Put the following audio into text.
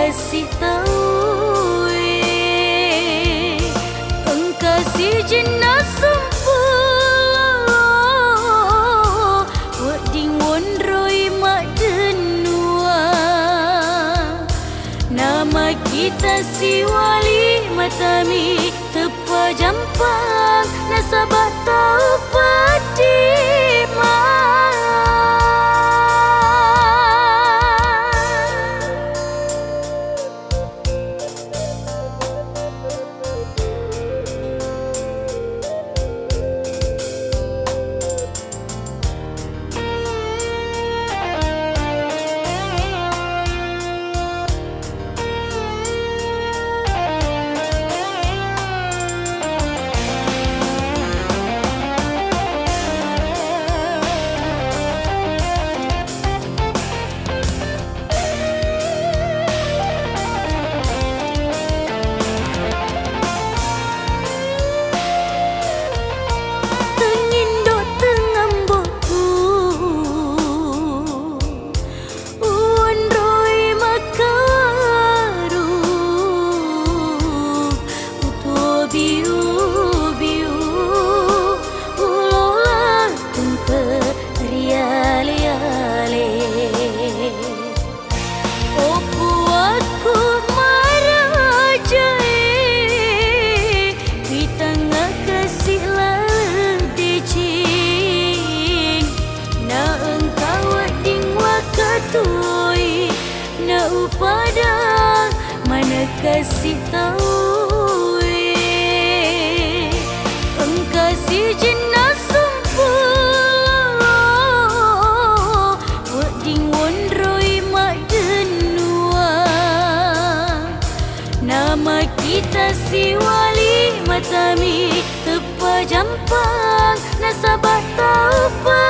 kasih tahu engkau si jenas sempurna wading wondroi mak denua nama kita si wali matami tepa jampang nasabah tahu padima. Na upada mana kasih tahu engkau si jenas sempurna wading wondroi mak denua nama kita si wali matami tepa jampang nasabah tahu